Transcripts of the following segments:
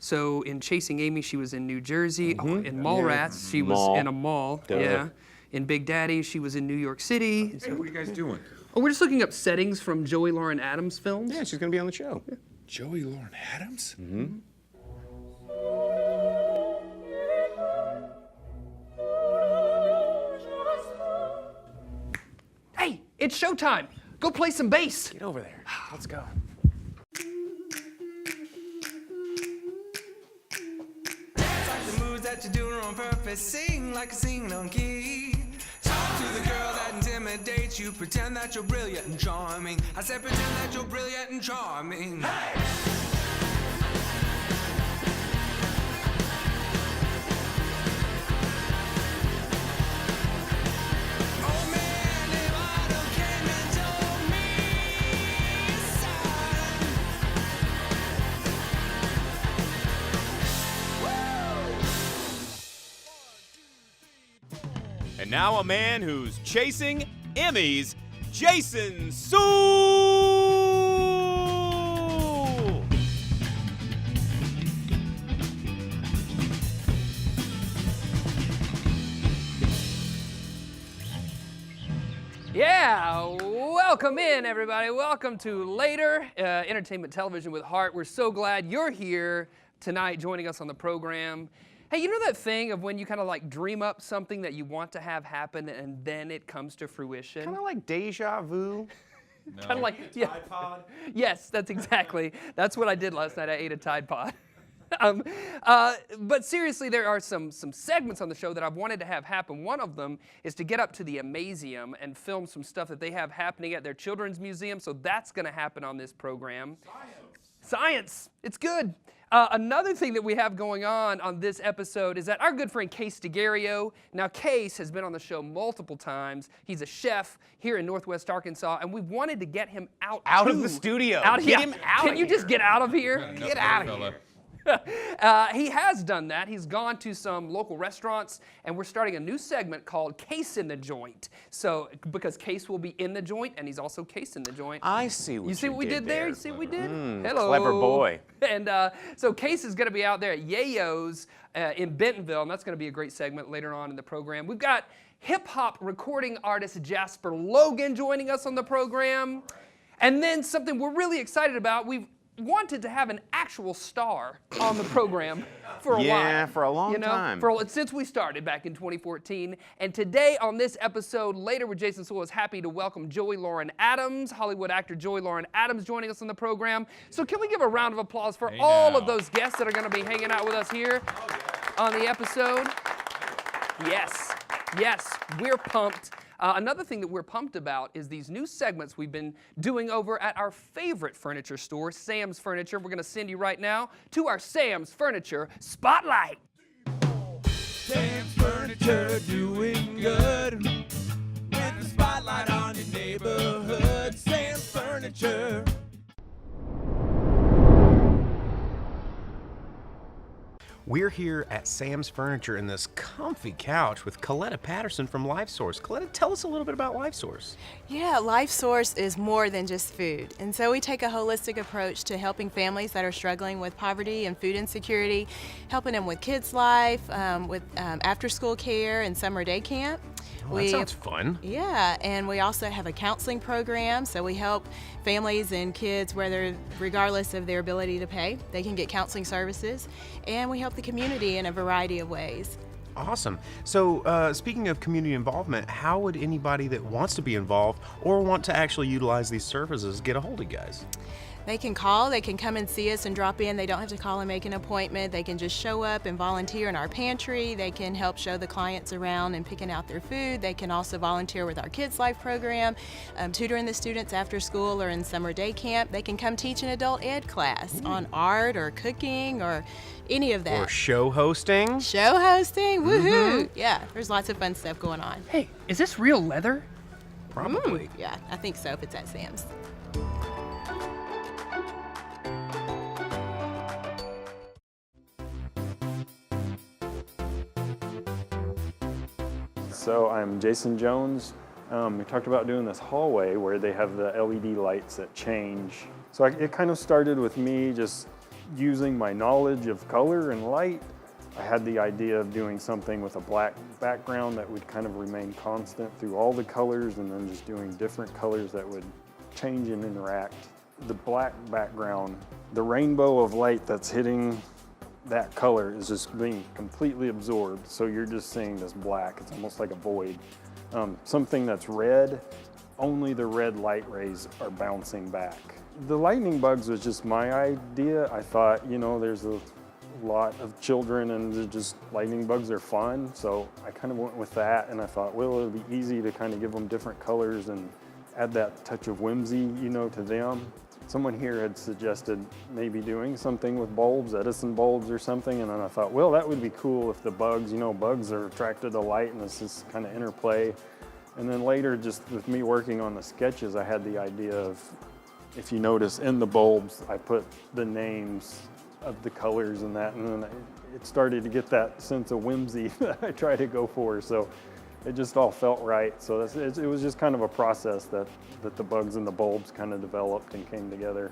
So in Chasing Amy, she was in New Jersey. Oh, in Mallrats, she was in a mall. Duh. Yeah. In Big Daddy, she was in New York City. Hey, what are you guys doing? Oh, we're just looking up settings from Joey Lauren Adams films. Yeah, she's gonna be on the show. Joey Lauren Adams? Hey, it's showtime. Go play some bass. Get over there. Let's go. Like the moves that you're doing on purpose, sing like a singing on key. Talk to the girl that intimidates you, pretend that you're brilliant and charming. I said pretend that you're brilliant and charming. Hey! Oh man, if Idol came and told me, son. And now a man who's chasing Emmys, Jason Suel! Yeah, welcome in, everybody. Welcome to Later Entertainment Television with Heart. We're so glad you're here tonight joining us on the program. Hey, you know that thing of when you kind of like dream up something that you want to have happen and then it comes to fruition? Kind of like deja vu. Kind of like, yeah. Tide Pod? Yes, that's what I did last night. I ate a Tide Pod. But seriously, there are some segments on the show that I've wanted to have happen. One of them is to get up to the Amazium and film some stuff that they have happening at their children's museum. So that's going to happen on this program. Science. It's good. Another thing that we have going on this episode is that our good friend Case DeGario, now Case has been on the show multiple times. He's a chef here in Northwest Arkansas, and we wanted to get him out of the studio. Get him out Can of you here. just get out of here? Get out of here. He has done that. He's gone to some local restaurants, and we're starting a new segment called Case in the Joint. So, because Case will be in the joint, and he's also Case in the joint. I see what you see what we did there? You see what we did? Hello. Clever boy. And so Case is going to be out there at Yayo's in Bentonville, and that's going to be a great segment later on in the program. We've got hip-hop recording artist Jasper Logan joining us on the program. And then something we're really excited about, we've wanted to have an actual star on the program for a while. Yeah, for a long time. Since we started back in 2014. And today on this episode, Later with Jason Suel, is happy to welcome Joey Lauren Adams, Hollywood actor Joey Lauren Adams joining us on the program. So can we give a round of applause for all of those guests that are going to be hanging out with us here on the episode? Yes, we're pumped. Another thing that we're pumped about is these new segments we've been doing over at our favorite furniture store, Sam's Furniture. We're going to send you right now to our Sam's Furniture Spotlight. Sam's Furniture doing good. With the spotlight on your neighborhood. Sam's Furniture. We're here at Sam's Furniture in this comfy couch with Coletta Patterson from LifeSource. Coletta, tell us a little bit about LifeSource. Yeah, LifeSource is more than just food. And so we take a holistic approach to helping families that are struggling with poverty and food insecurity, helping them with kids' life, with after-school care and summer day camp. Oh, that sounds fun. Yeah, and we also have a counseling program, so we help families and kids, regardless of their ability to pay, they can get counseling services, and we help the community in a variety of ways. Awesome. So speaking of community involvement, how would anybody that wants to be involved or want to actually utilize these services get a hold of you guys? They can call, they can come and see us and drop in. They don't have to call and make an appointment. They can just show up and volunteer in our pantry. They can help show the clients around and picking out their food. They can also volunteer with our Kids Life program, tutoring the students after school or in summer day camp. They can come teach an adult ed class on art or cooking or any of that. Or show hosting. Show hosting, woohoo! Yeah, there's lots of fun stuff going on. Hey, is this real leather? Probably. Yeah, I think so if it's at Sam's. So I'm Jason Jones. We talked about doing this hallway where they have the LED lights that change. So it kind of started with me just using my knowledge of color and light, I had the idea of doing something with a black background that would kind of remain constant through all the colors, and then just doing different colors that would change and interact. The black background, the rainbow of light that's hitting that color is just being completely absorbed. So you're just seeing this black. It's almost like a void. Something that's red, only the red light rays are bouncing back. The lightning bugs was just my idea. I thought, you know, there's a lot of children and just lightning bugs are fun. So I kind of went with that, and I thought, well, it'll be easy to kind of give them different colors and add that touch of whimsy, you know, to them. Someone here had suggested maybe doing something with bulbs, Edison bulbs or something, and then I thought, well, that would be cool if the bugs, you know, bugs are attracted to light and it's this kind of interplay. And then later, just with me working on the sketches, I had the idea of, if you notice in the bulbs, I put the names of the colors and that, and then it started to get that sense of whimsy that I try to go for. So it just all felt right. So it was just kind of a process that the bugs and the bulbs kind of developed and came together.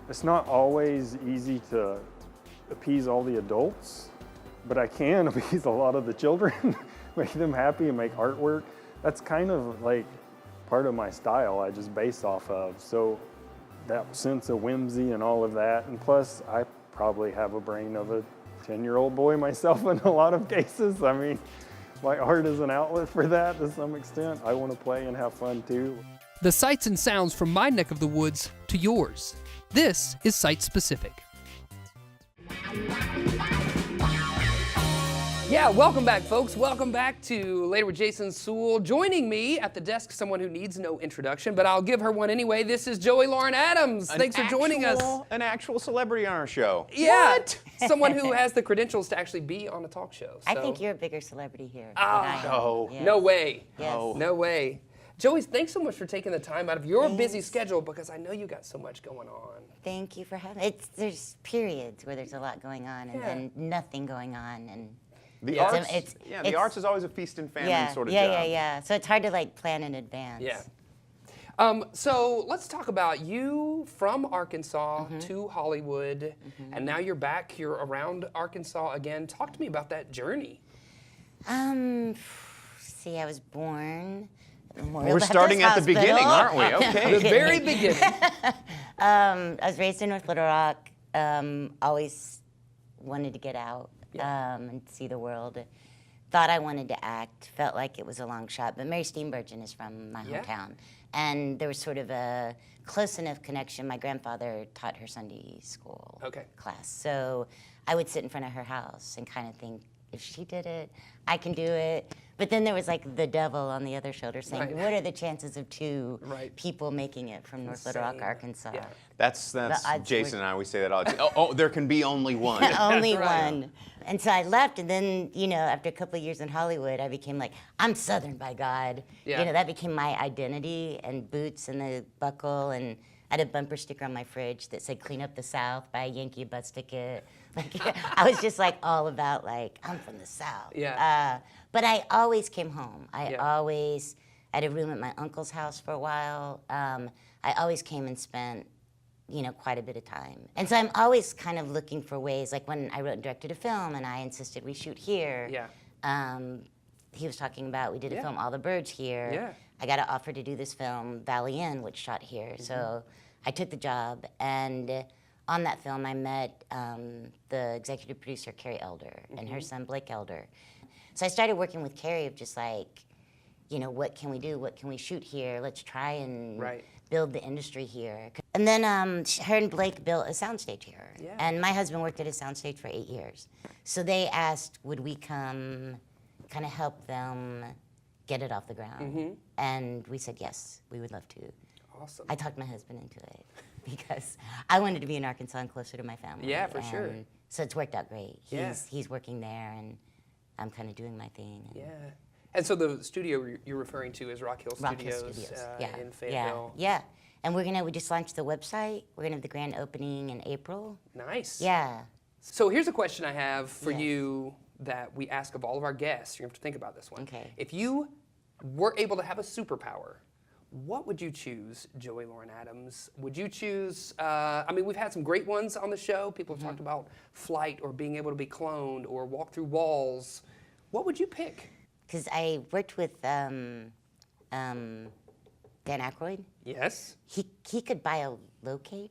It's not always easy to appease all the adults, but I can appease a lot of the children, make them happy and make artwork. That's kind of like part of my style I just base off of. So that sense of whimsy and all of that, and plus I probably have a brain of a 10-year-old boy myself in a lot of cases. I mean, my art is an outlet for that to some extent. I want to play and have fun too. The sights and sounds from my neck of the woods to yours. This is Site Specific. Yeah, welcome back, folks. Welcome back to Later with Jason Suel. Joining me at the desk, someone who needs no introduction, but I'll give her one anyway. This is Joey Lauren Adams. Thanks for joining us. An actual celebrity on our show. Yeah, What? Someone who has the credentials to actually be on a talk show. I so- think you're a bigger celebrity here. no. Yes. No way. Yes. No way. Joey, thanks so much for taking the time out of your busy schedule, because I know you got so much going on. Thank you for having me. There's periods where there's a lot going on and then nothing going on. And The It's- arts, it's- the it's- arts is always a feast and famine yeah, sort of yeah, job. yeah. So it's hard to like plan in advance. Yeah. So let's talk about you from Arkansas to Hollywood, and now you're back. You're around Arkansas again. Talk to me about that journey. See, I was born. We're starting at the beginning, aren't we? Okay. The very beginning. I was raised in North Little Rock. Always wanted to get out and see the world. Thought I wanted to act. Felt like it was a long shot. But Mary Steenburgen is from my hometown. And there was sort of a close enough connection. My grandfather taught her Sunday school class. So I would sit in front of her house and kind of think, if she did it, I can do it. But then there was like the devil on the other shoulder saying, what are the chances of two people making it from North Little Rock, Arkansas? Yeah. That's odds Jason were- and I, we say that all the time. Oh, there can be only one. Only right. one. And so I left, and then, you know, after a couple of years in Hollywood, I became like, I'm Southern by God. Yeah. You know, that became my identity, and boots and the buckle, and I had a bumper sticker on my fridge that said, "Clean up the South, buy a Yankee bus ticket." Like, I was just like all about like, I'm from the South. Yeah. But I always came home. I Yeah. had a room at my uncle's house for a while. I always came and spent, you know, quite a bit of time. And so I'm always kind of looking for ways, like when I wrote and directed a film and I insisted we shoot here. Yeah. He was talking about, we did a film, All the Birds, here. Yeah. I got an offer to do this film, Valley Inn, which shot here. So I took the job, and on that film I met the executive producer, Carrie Elder, and her son, Blake Elder. So I started working with Carrie of just like, you know, what can we do? What can we shoot here? Let's try and build the industry here. And then her and Blake built a soundstage here. Yeah. And my husband worked at a soundstage for 8 years. So they asked, would we come kind of help them get it off the ground? And we said, yes, we would love to. Awesome. I talked my husband into it because I wanted to be in Arkansas and closer to my family. Yeah, for sure. And so it's worked out great. Yeah. He's working there, and I'm kind of doing my thing. And Yeah. And so the studio you're referring to is Rock Hill Rock Hill Studios, Studios. in Fayetteville. Yeah. And we just launched the website. We're gonna have the grand opening in April. Nice. Yeah. So here's a question I have for Yes. you that we ask of all of our guests. You're going to have to think about this one. Okay. If you were able to have a superpower, what would you choose, Joey Lauren Adams? Would you choose, I mean, we've had some great ones on the show. People have talked about flight or being able to be cloned or walk through walls. What would you pick? Because I worked with Dan Aykroyd. Yes. He could biolocate.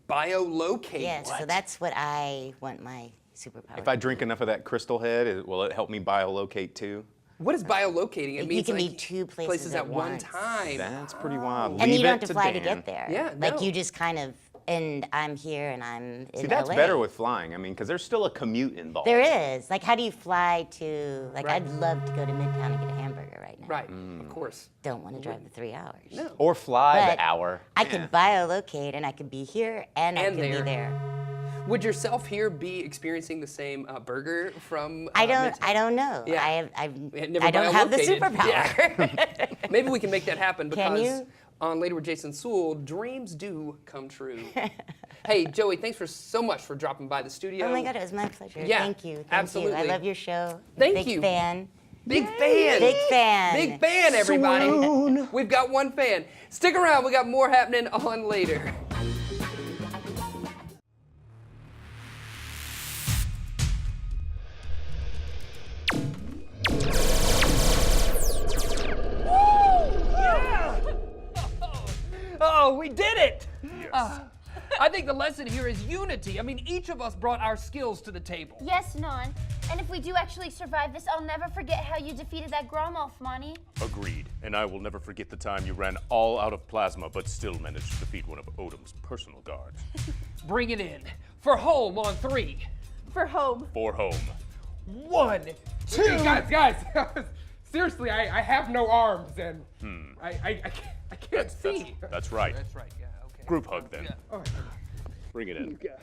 Biolocate? Yeah, so that's what I want my superpower. If I drink enough of that crystal head, will it help me biolocate too? What is biolocating? It You means can be like two places at one once. time. That's pretty wild. And Leave you don't it have to fly to Dan. get there. Yeah, Like no. you just kind of, and I'm here and I'm in See, that's LA. better with flying. I mean, because there's still a commute involved. There is. Like, how do you fly to, like, Right. I'd love to go to Midtown and get a hamburger right now. Right, of course. Don't want to drive the 3 hours. No. Or fly But the hour. I could biolocate and I could be here and I And could there. be there. Would yourself here be experiencing the same burger from I don't Midtown? know. Yeah. Never I don't have the biolocated. superpower. Yeah. Maybe we can make that happen Can because you? on Later with Jason Suel, dreams do come true. Hey, Joey, thanks so much for dropping by the studio. Oh my God, it was my pleasure. Yeah, Thank you. Thank absolutely. you. I love your show. Thank Big you. fan. Big fan. Big fan. Big fan, everybody. We've got one fan. Stick around. We got more happening on Later. Oh, we did it! Yes. I think the lesson here is unity. I mean, each of us brought our skills to the table. Yes, Non. And if we do actually survive this, I'll never forget how you defeated that Gromolf, Monty. Agreed. And I will never forget the time you ran all out of plasma but still managed to defeat one of Odom's personal guards. Bring it in. For home on 3. For home. For home. 1, 2. Hey, guys, seriously, I have no arms and I can't see. That's right. That's right, yeah, okay. Group hug then. Oh, Bring it in. Guys.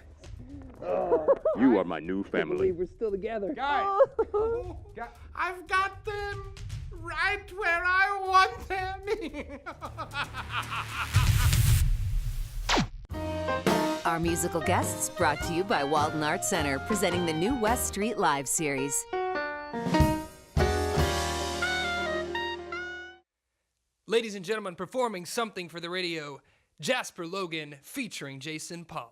You are my new I family. believe we're still together. guys, I've got them right where I want them. Our musical guests brought to you by Walden Arts Center, presenting the new West Street Live series. Ladies and gentlemen, performing something for the radio, Jasper Logan featuring Jason Polly.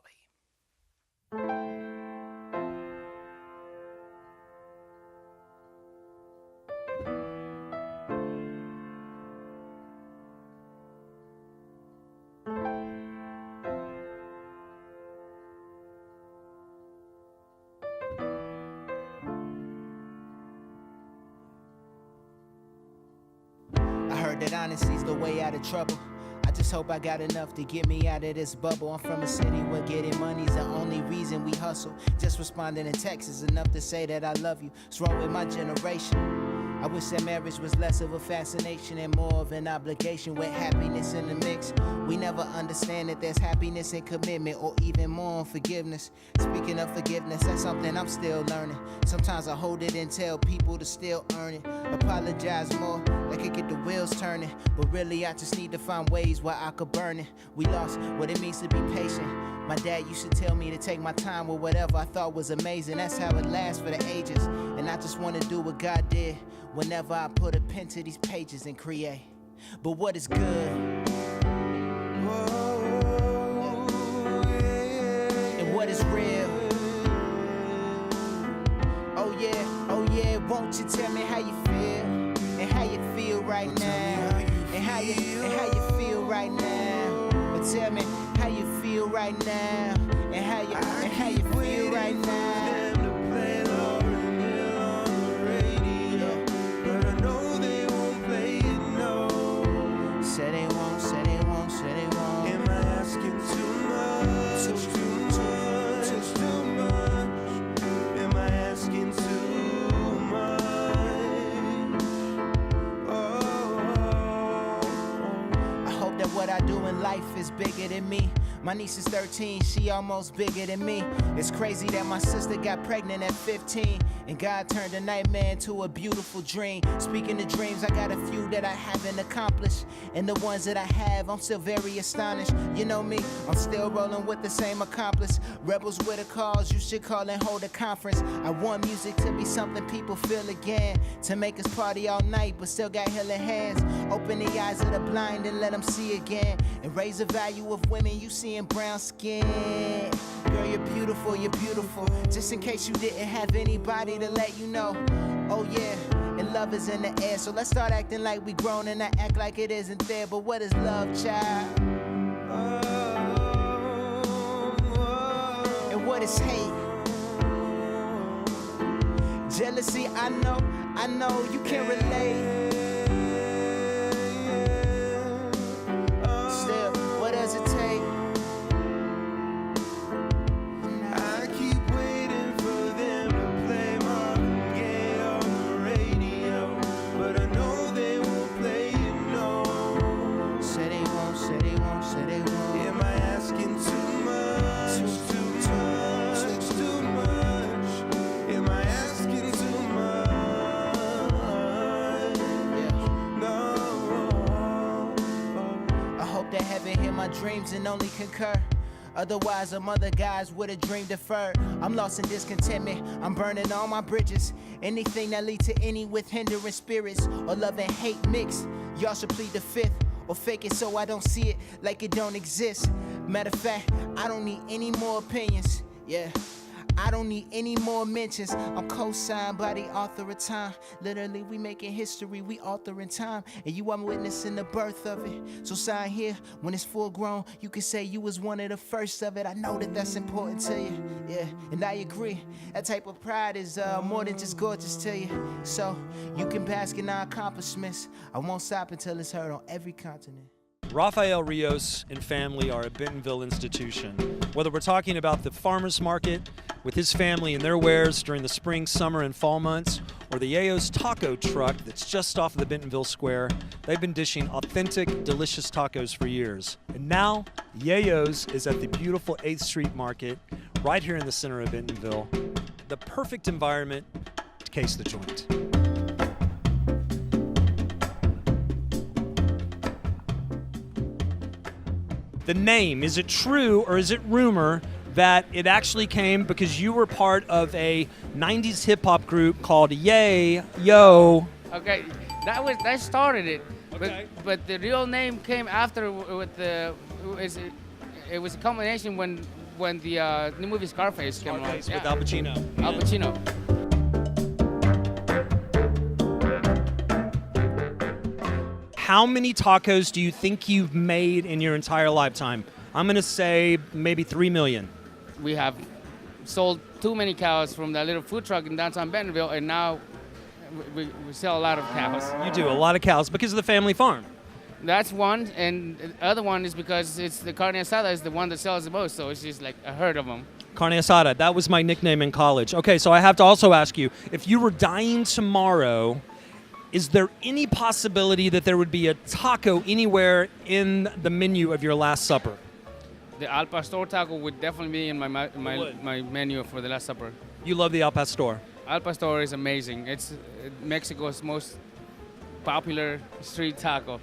I heard that honesty's the way out of trouble. I just hope I got enough to get me out of this bubble. I'm from a city where getting money's the only reason we hustle. Just responding in text is enough to say that I love you. It's wrong with my generation. I wish that marriage was less of a fascination and more of an obligation with happiness in the mix. We never understand that there's happiness in commitment or even more on forgiveness. Speaking of forgiveness, that's something I'm still learning. Sometimes I hold it and tell people to still earn it. Apologize more, that could get the wheels turning. But really I just need to find ways where I could burn it. We lost what it means to be patient. My dad used to tell me to take my time with whatever I thought was amazing. That's how it lasts for the ages. And I just want to do what God did whenever I put a pen to these pages and create. But what is good? And what is real? Oh yeah, won't you tell me how you feel? And how you feel right now? And how you feel right now? But tell me how you feel right now? And how you feel right now? Say they won't, say they won't, say they won't. Am I asking too much? Too much. Am I asking too much? Oh. I hope that what I do in life is bigger than me. My niece is 13, she almost bigger than me. It's crazy that my sister got pregnant at 15, and God turned a nightmare into a beautiful dream. Speaking of dreams, I got a few that I haven't accomplished, and the ones that I have, I'm still very astonished. You know me, I'm still rolling with the same accomplice. Rebels with a cause, you should call and hold a conference. I want music to be something people feel again, to make us party all night, but still got healing hands. Open the eyes of the blind and let them see again, and raise the value of women you see in brown skin. Girl, you're beautiful, you're beautiful. Just in case you didn't have anybody to let you know. Oh yeah, and love is in the air. So let's start acting like we grown and not act like it isn't there. But what is love, child? And what is hate? Jealousy, I know you can relate. Still, what does it take? I keep waiting for them to play Marvin Gaye on the radio, but I know they won't play it, no. Say they won't, say they won't, say they won't. Am I asking too much? Too much, too much. Am I asking too much? No. I hope that heaven hear my dreams and only concur. Otherwise, some other guys would have dreamed deferred. I'm lost in discontentment, I'm burning all my bridges. Anything that leads to any with hindering spirits or love and hate mixed, y'all should plead the fifth or fake it so I don't see it like it don't exist. Matter of fact, I don't need any more opinions. Yeah, I don't need any more mentions. I'm co-signed by the author of time. Literally, we making history, we authoring time, and you are witnessing the birth of it. So sign here, when it's full grown, you can say you was one of the first of it. I know that that's important to you, yeah, and I agree. That type of pride is more than just gorgeous to you. So you can bask in our accomplishments. I won't stop until it's heard on every continent. Rafael Rios and family are a Bentonville institution. Whether we're talking about the farmers market with his family and their wares during the spring, summer, and fall months, or the Yayo's taco truck that's just off the Bentonville Square, they've been dishing authentic, delicious tacos for years. And now, Yayo's is at the beautiful 8th Street Market, right here in the center of Bentonville. The perfect environment to case the joint. The name, is it true or is it rumor that it actually came because you were part of a 90s hip-hop group called Yay Yo? Okay, that started it. Okay. But the real name came after with it was a combination when the new movie Scarface came along. With Al Pacino. Al Pacino. How many tacos do you think you've made in your entire lifetime? I'm going to say maybe 3 million. We have sold too many cows from that little food truck in downtown Bentonville, and now we sell a lot of cows. You do, a lot of cows because of the family farm. That's one, and the other one is because it's the carne asada is the one that sells the most, so it's just like a herd of them. Carne asada, that was my nickname in college. Okay, so I have to also ask you, if you were dying tomorrow, is there any possibility that there would be a taco anywhere in the menu of your Last Supper? The Al Pastor taco would definitely be in my menu for the Last Supper. You love the Al Pastor? Al Pastor is amazing. It's Mexico's most popular street taco.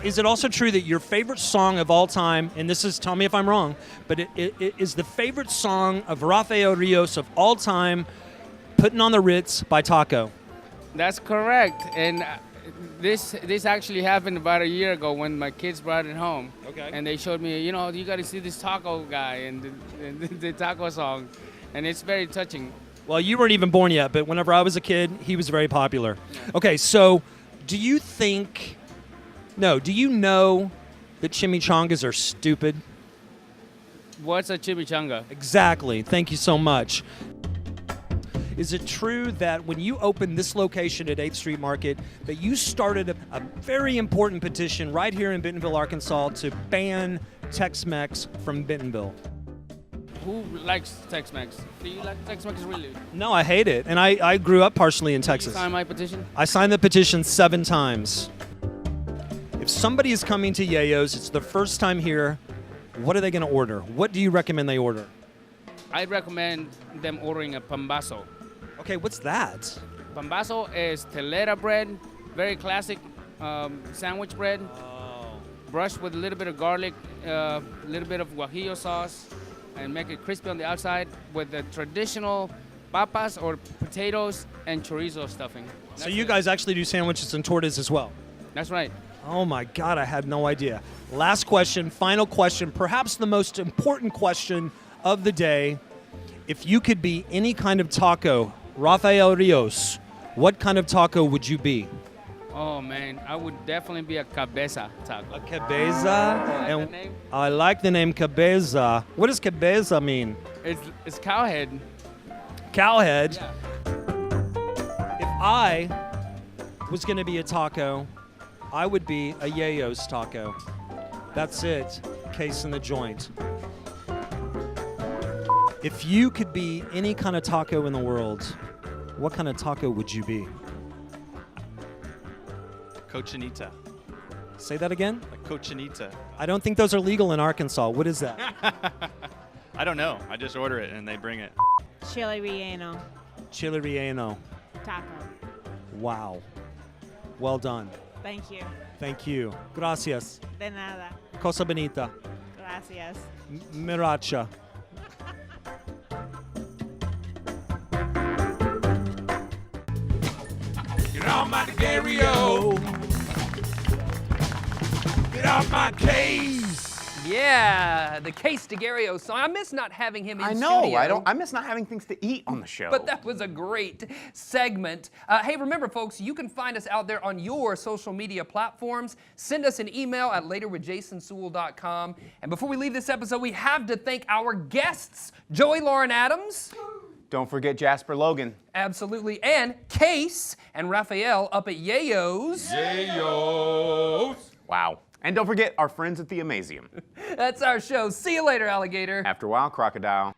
Is it also true that your favorite song of all time, and this is, tell me if I'm wrong, but it is the favorite song of Rafael Rios of all time, Putting on the Ritz by Taco? That's correct, and this actually happened about a year ago when my kids brought it home. Okay. And they showed me, you got to see this taco guy and the taco song, and it's very touching. Well, you weren't even born yet, but whenever I was a kid, he was very popular. Okay, so do you know that chimichangas are stupid? What's a chimichanga? Exactly. Thank you so much. Is it true that when you opened this location at 8th Street Market, that you started a very important petition right here in Bentonville, Arkansas, to ban Tex-Mex from Bentonville? Who likes Tex-Mex? Do you like Tex-Mex really? No, I hate it. And I grew up partially in Texas. Did you sign my petition? I signed the petition 7 times. If somebody is coming to Yayo's, it's the first time here, what are they going to order? What do you recommend they order? I recommend them ordering a pambazo. Okay, what's that? Pambazo is telera bread, very classic sandwich bread. Brushed with a little bit of garlic, a little bit of guajillo sauce, and make it crispy on the outside with the traditional papas or potatoes and chorizo stuffing. So you guys actually do sandwiches and tortas as well? That's right. Oh my God, I had no idea. Last question, final question, perhaps the most important question of the day. If you could be any kind of taco, Rafael Rios, what kind of taco would you be? Oh man, I would definitely be a cabeza taco. A cabeza? I like the name cabeza. What does cabeza mean? It's cowhead. Cowhead? Yeah. If I was going to be a taco, I would be a Yayo's taco. That's it. Case in the joint. If you could be any kind of taco in the world, what kind of taco would you be? Cochinita. Say that again? A cochinita. I don't think those are legal in Arkansas. What is that? I don't know. I just order it and they bring it. Chile relleno. Chile relleno. Taco. Wow. Well done. Thank you. Thank you. Gracias. De nada. Cosa bonita. Gracias. Miracha. Get off my stereo. Get off my case. Yeah, the Case DeGario song. I miss not having him in I know. studio. I miss not having things to eat on the show. But that was a great segment. Hey, remember, folks, you can find us out there on your social media platforms. Send us an email at laterwithjasonsuel.com. And before we leave this episode, we have to thank our guests, Joey Lauren Adams. Don't forget Jasper Logan. Absolutely. And Case and Raphael up at Yayo's. Yayos. Wow. And don't forget our friends at the Amazium. That's our show. See you later, alligator. After a while, crocodile.